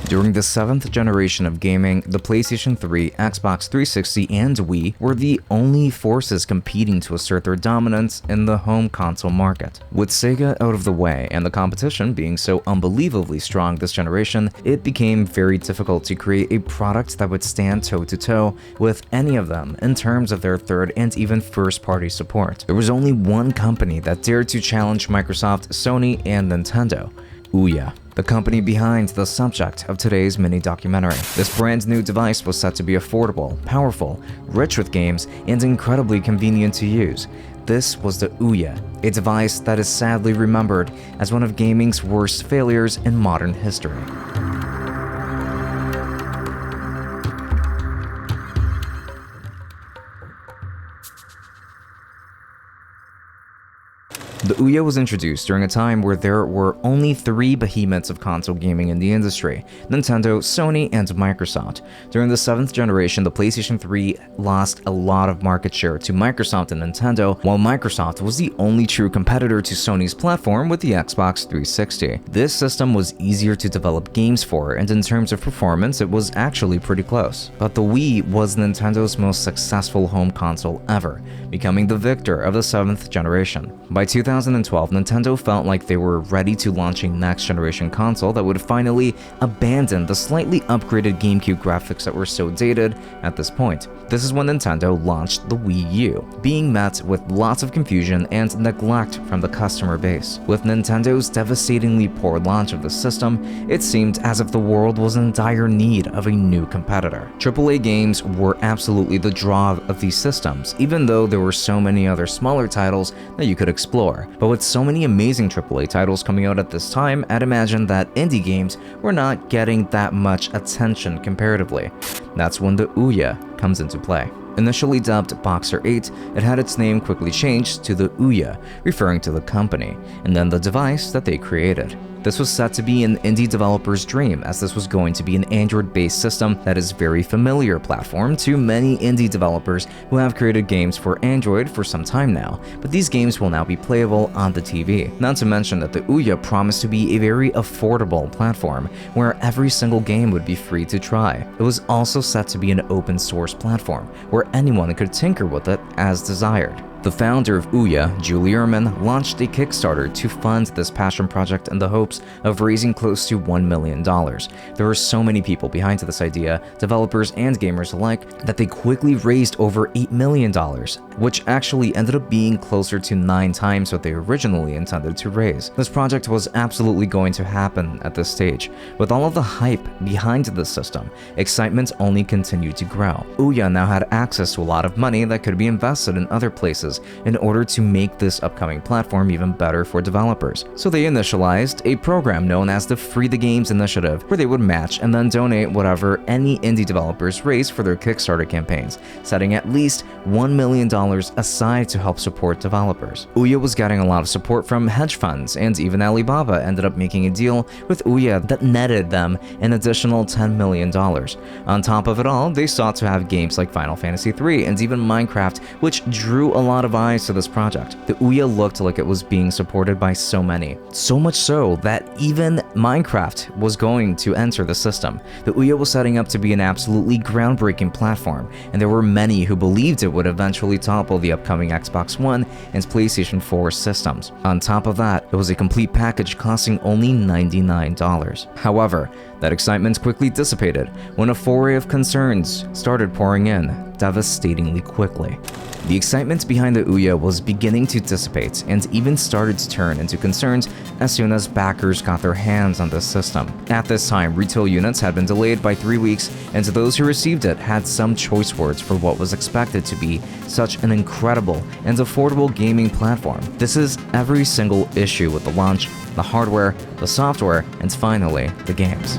During the 7th generation of gaming, the PlayStation 3, Xbox 360, and Wii were the only forces competing to assert their dominance in the home console market. With Sega out of the way and the competition being so unbelievably strong this generation, it became very difficult to create a product that would stand toe-to-toe with any of them in terms of their third and even first-party support. There was only one company that dared to challenge Microsoft, Sony, and Nintendo: OUYA, the company behind the subject of today's mini-documentary. This brand new device was said to be affordable, powerful, rich with games, and incredibly convenient to use. This was the OUYA, a device that is sadly remembered as one of gaming's worst failures in modern history. The OUYA was introduced during a time where there were only 3 behemoths of console gaming in the industry: Nintendo, Sony, and Microsoft. During the 7th generation, the PlayStation 3 lost a lot of market share to Microsoft and Nintendo, while Microsoft was the only true competitor to Sony's platform with the Xbox 360. This system was easier to develop games for, and in terms of performance, it was actually pretty close. But the Wii was Nintendo's most successful home console ever, becoming the victor of the 7th generation. By 2012, Nintendo felt like they were ready to launch a next-generation console that would finally abandon the slightly upgraded GameCube graphics that were so dated at this point. This is when Nintendo launched the Wii U, being met with lots of confusion and neglect from the customer base. With Nintendo's devastatingly poor launch of the system, it seemed as if the world was in dire need of a new competitor. AAA games were absolutely the draw of these systems, even though there were so many other smaller titles that you could explore. But with so many amazing AAA titles coming out at this time, I'd imagine that indie games were not getting that much attention comparatively. That's when the OUYA comes into play. Initially dubbed Boxer 8, it had its name quickly changed to the OUYA, referring to the company, and then the device that they created. This was set to be an indie developer's dream, as this was going to be an Android-based system that is very familiar platform to many indie developers who have created games for Android for some time now, but these games will now be playable on the TV. Not to mention that the OUYA promised to be a very affordable platform, where every single game would be free to try. It was also set to be an open-source platform, where anyone could tinker with it as desired. The founder of OUYA, Julie Ehrman, launched a Kickstarter to fund this passion project in the hopes of raising close to $1 million. There were so many people behind this idea, developers and gamers alike, that they quickly raised over $8 million, which actually ended up being closer to 9 times what they originally intended to raise. This project was absolutely going to happen at this stage. With all of the hype behind the system, excitement only continued to grow. OUYA now had access to a lot of money that could be invested in other places in order to make this upcoming platform even better for developers. So they initialized a program known as the Free the Games Initiative, where they would match and then donate whatever any indie developers raised for their Kickstarter campaigns, setting at least $1 million aside to help support developers. OUYA was getting a lot of support from hedge funds, and even Alibaba ended up making a deal with OUYA that netted them an additional $10 million. On top of it all, they sought to have games like Final Fantasy III and even Minecraft, which drew a lot of eyes to this project. The OUYA looked like it was being supported by so many. So much so that even Minecraft was going to enter the system. The OUYA was setting up to be an absolutely groundbreaking platform, and there were many who believed it would eventually topple the upcoming Xbox One and PlayStation 4 systems. On top of that, it was a complete package costing only $99. However, that excitement quickly dissipated when a foray of concerns started pouring in, devastatingly quickly. The excitement behind the OUYA was beginning to dissipate and even started to turn into concerns as soon as backers got their hands on this system. At this time, retail units had been delayed by 3 weeks, and those who received it had some choice words for what was expected to be such an incredible and affordable gaming platform. This is every single issue with the launch, the hardware, the software, and finally, the games.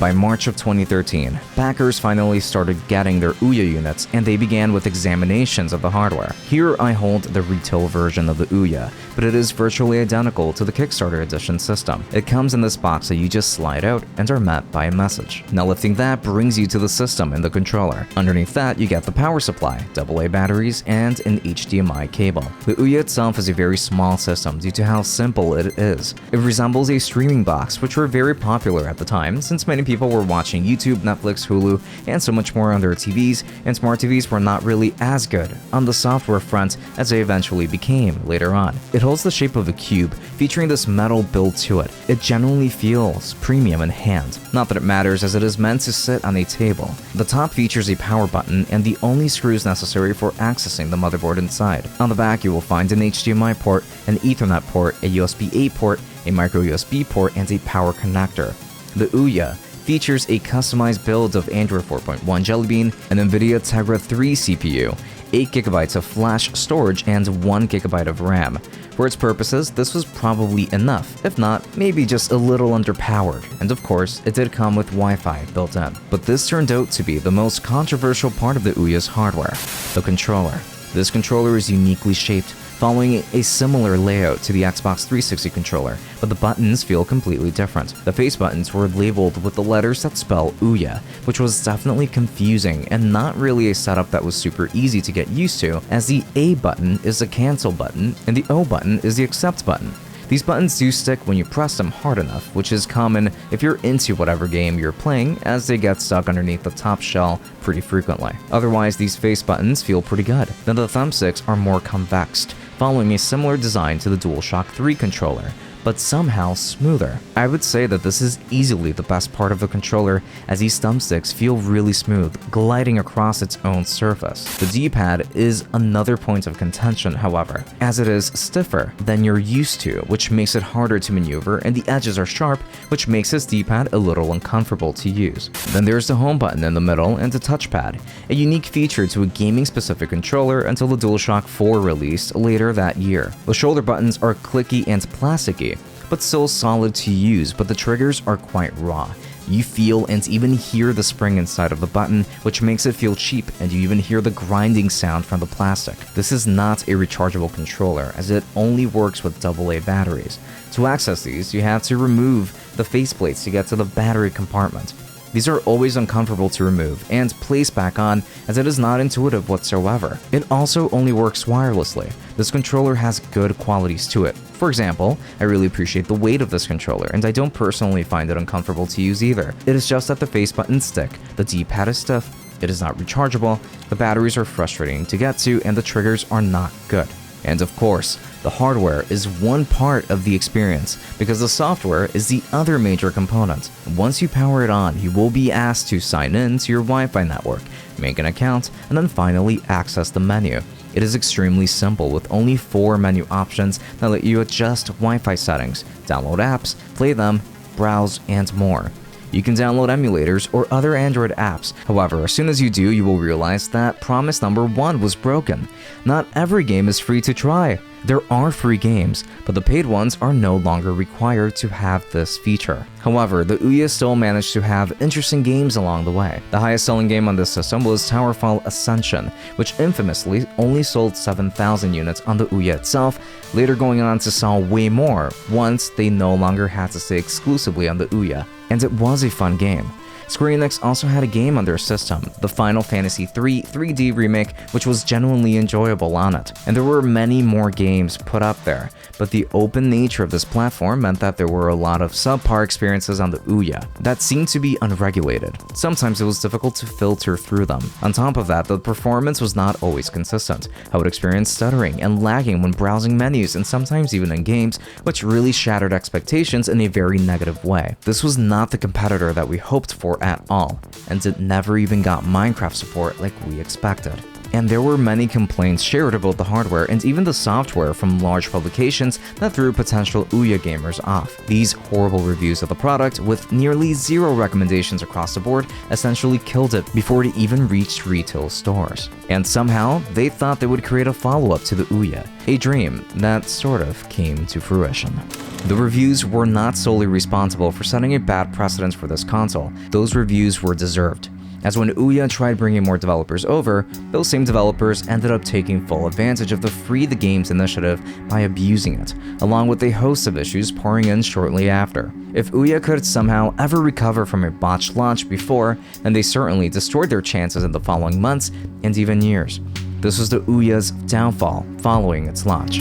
By March of 2013, backers finally started getting their OUYA units, and they began with examinations of the hardware. Here I hold the retail version of the OUYA. but it is virtually identical to the Kickstarter edition system. It comes in this box that you just slide out and are met by a message. Now lifting that brings you to the system and the controller. Underneath that, you get the power supply, AA batteries, and an HDMI cable. The OUYA itself is a very small system due to how simple it is. It resembles a streaming box, which were very popular at the time since many people were watching YouTube, Netflix, Hulu, and so much more on their TVs, and smart TVs were not really as good on the software front as they eventually became later on. It holds the shape of a cube, featuring this metal build to it. It genuinely feels premium in hand. Not that it matters, as it is meant to sit on a table. The top features a power button and the only screws necessary for accessing the motherboard inside. On the back, you will find an HDMI port, an Ethernet port, a USB-A port, a micro USB port, and a power connector. The OUYA features a customized build of Android 4.1 Jelly Bean, an NVIDIA Tegra 3 CPU, 8GB of flash storage, and 1GB of RAM. For its purposes, this was probably enough, if not, maybe just a little underpowered. And of course, it did come with Wi-Fi built in. But this turned out to be the most controversial part of the OUYA's hardware, the controller. This controller is uniquely shaped, following a similar layout to the Xbox 360 controller, but the buttons feel completely different. The face buttons were labeled with the letters that spell OUYA, which was definitely confusing and not really a setup that was super easy to get used to, as the A button is the cancel button and the O button is the accept button. These buttons do stick when you press them hard enough, which is common if you're into whatever game you're playing, as they get stuck underneath the top shell pretty frequently. Otherwise, these face buttons feel pretty good. Then the thumbsticks are more convexed, following a similar design to the DualShock 3 controller, but somehow smoother. I would say that this is easily the best part of the controller, as these thumbsticks feel really smooth, gliding across its own surface. The D-pad is another point of contention, however, as it is stiffer than you're used to, which makes it harder to maneuver, and the edges are sharp, which makes this D-pad a little uncomfortable to use. Then there's the home button in the middle and the touchpad, a unique feature to a gaming-specific controller until the DualShock 4 released later that year. The shoulder buttons are clicky and plasticky, but still solid to use, but the triggers are quite raw. You feel and even hear the spring inside of the button, which makes it feel cheap, and you even hear the grinding sound from the plastic. This is not a rechargeable controller, as it only works with AA batteries. To access these, you have to remove the faceplates to get to the battery compartment. These are always uncomfortable to remove and place back on, as it is not intuitive whatsoever. It also only works wirelessly. This controller has good qualities to it. For example, I really appreciate the weight of this controller, and I don't personally find it uncomfortable to use either. It is just that the face buttons stick, the D-pad is stiff, it is not rechargeable, the batteries are frustrating to get to, and the triggers are not good. And of course, the hardware is one part of the experience, because the software is the other major component. Once you power it on, you will be asked to sign in to your Wi-Fi network, make an account, and then finally access the menu. It is extremely simple, with only 4 menu options that let you adjust Wi-Fi settings, download apps, play them, browse, and more. You can download emulators or other Android apps. However, as soon as you do, you will realize that promise number 1 was broken. Not every game is free to try. There are free games, but the paid ones are no longer required to have this feature. However, the OUYA still managed to have interesting games along the way. The highest selling game on this system was Towerfall Ascension, which infamously only sold 7,000 units on the OUYA itself, later going on to sell way more once they no longer had to stay exclusively on the OUYA. And it was a fun game. Square Enix also had a game on their system, the Final Fantasy III 3D remake, which was genuinely enjoyable on it. And there were many more games put up there, but the open nature of this platform meant that there were a lot of subpar experiences on the OUYA that seemed to be unregulated. Sometimes it was difficult to filter through them. On top of that, the performance was not always consistent. I would experience stuttering and lagging when browsing menus, and sometimes even in games, which really shattered expectations in a very negative way. This was not the competitor that we hoped for at all, and it never even got Minecraft support like we expected. And there were many complaints shared about the hardware and even the software from large publications that threw potential OUYA gamers off. These horrible reviews of the product, with nearly 0 recommendations across the board, essentially killed it before it even reached retail stores. And somehow, they thought they would create a follow-up to the OUYA, a dream that sort of came to fruition. The reviews were not solely responsible for setting a bad precedent for this console. Those reviews were deserved. as when OUYA tried bringing more developers over, those same developers ended up taking full advantage of the Free the Games initiative by abusing it, along with a host of issues pouring in shortly after. If OUYA could somehow ever recover from a botched launch before, then they certainly destroyed their chances in the following months and even years. This was the OUYA's downfall following its launch.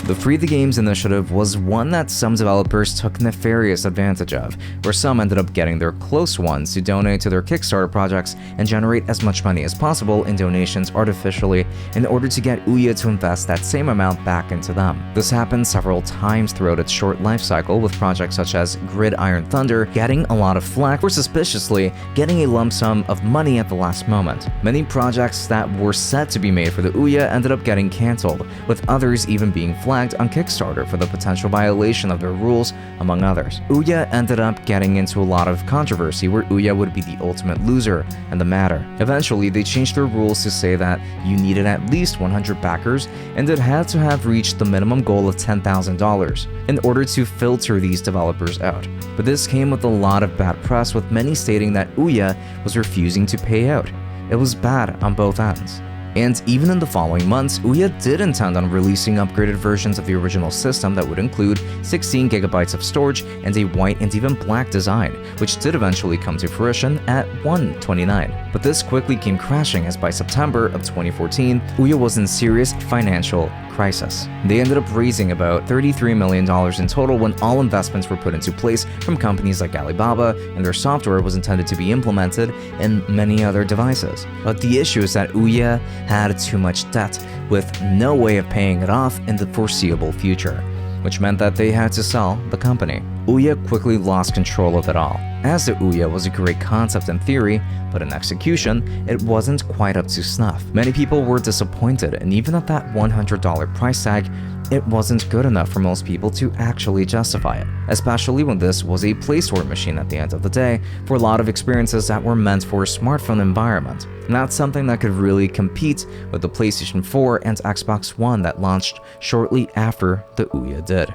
The Free the Games initiative was one that some developers took nefarious advantage of, where some ended up getting their close ones to donate to their Kickstarter projects and generate as much money as possible in donations artificially in order to get OUYA to invest that same amount back into them. This happened several times throughout its short life cycle, with projects such as Gridiron Thunder getting a lot of flack for suspiciously getting a lump sum of money at the last moment. Many projects that were set to be made for the OUYA ended up getting cancelled, with others even being flagged on Kickstarter for the potential violation of their rules, among others. OUYA ended up getting into a lot of controversy where OUYA would be the ultimate loser in the matter. Eventually, they changed their rules to say that you needed at least 100 backers and it had to have reached the minimum goal of $10,000 in order to filter these developers out. But this came with a lot of bad press, with many stating that OUYA was refusing to pay out. It was bad on both ends. And even in the following months, OUYA did intend on releasing upgraded versions of the original system that would include 16 GB of storage and a white and even black design, which did eventually come to fruition at $129. But this quickly came crashing, as by September of 2014, OUYA was in serious financial crisis. They ended up raising about $33 million in total when all investments were put into place from companies like Alibaba, and their software was intended to be implemented in many other devices. But the issue is that OUYA had too much debt, with no way of paying it off in the foreseeable future, which meant that they had to sell the company. OUYA quickly lost control of it all, as the OUYA was a great concept in theory, but in execution, it wasn't quite up to snuff. Many people were disappointed, and even at that $100 price tag, it wasn't good enough for most people to actually justify it, especially when this was a Play Store machine at the end of the day for a lot of experiences that were meant for a smartphone environment, not something that could really compete with the PlayStation 4 and Xbox One that launched shortly after the OUYA did.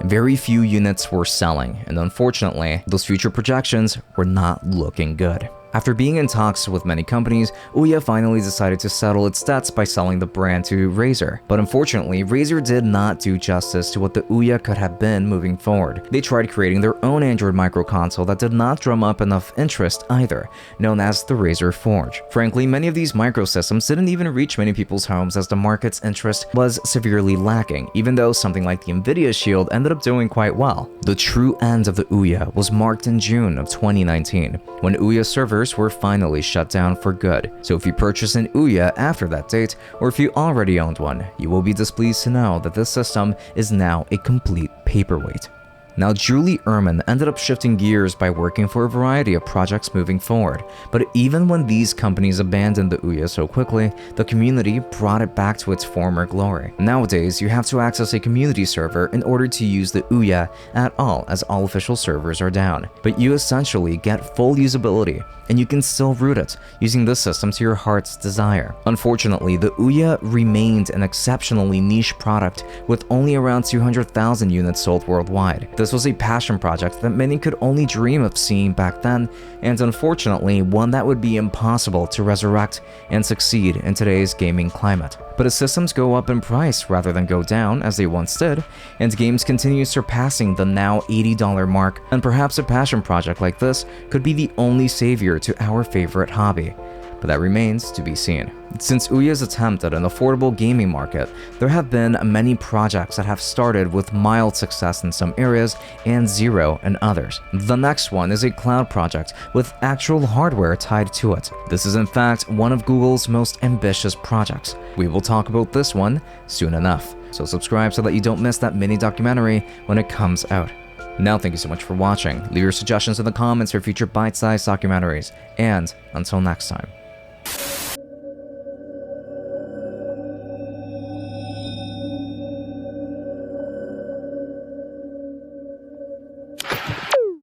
Very few units were selling, and unfortunately, those future projections were not looking good. After being in talks with many companies, OUYA finally decided to settle its debts by selling the brand to Razer. But unfortunately, Razer did not do justice to what the OUYA could have been moving forward. They tried creating their own Android microconsole that did not drum up enough interest either, known as the Razer Forge. Frankly, many of these microsystems didn't even reach many people's homes, as the market's interest was severely lacking, even though something like the Nvidia Shield ended up doing quite well. The true end of the OUYA was marked in June of 2019, when OUYA servers were finally shut down for good. So if you purchase an OUYA after that date, or if you already owned one, you will be displeased to know that this system is now a complete paperweight. Now, Julie Ehrman ended up shifting gears by working for a variety of projects moving forward, but even when these companies abandoned the OUYA so quickly, the community brought it back to its former glory. Nowadays, you have to access a community server in order to use the OUYA at all, as all official servers are down. But you essentially get full usability, and you can still root it, using this system to your heart's desire. Unfortunately, the OUYA remained an exceptionally niche product, with only around 200,000 units sold worldwide. This was a passion project that many could only dream of seeing back then, and unfortunately one that would be impossible to resurrect and succeed in today's gaming climate. But as systems go up in price rather than go down, as they once did, and games continue surpassing the now $80 mark, and perhaps a passion project like this could be the only savior to our favorite hobby. But that remains to be seen. Since OUYA's attempt at an affordable gaming market, there have been many projects that have started with mild success in some areas and zero in others. The next one is a cloud project with actual hardware tied to it. This is in fact one of Google's most ambitious projects. We will talk about this one soon enough, so subscribe so that you don't miss that mini documentary when it comes out. Now, thank you so much for watching. Leave your suggestions in the comments for future bite-sized documentaries, and until next time.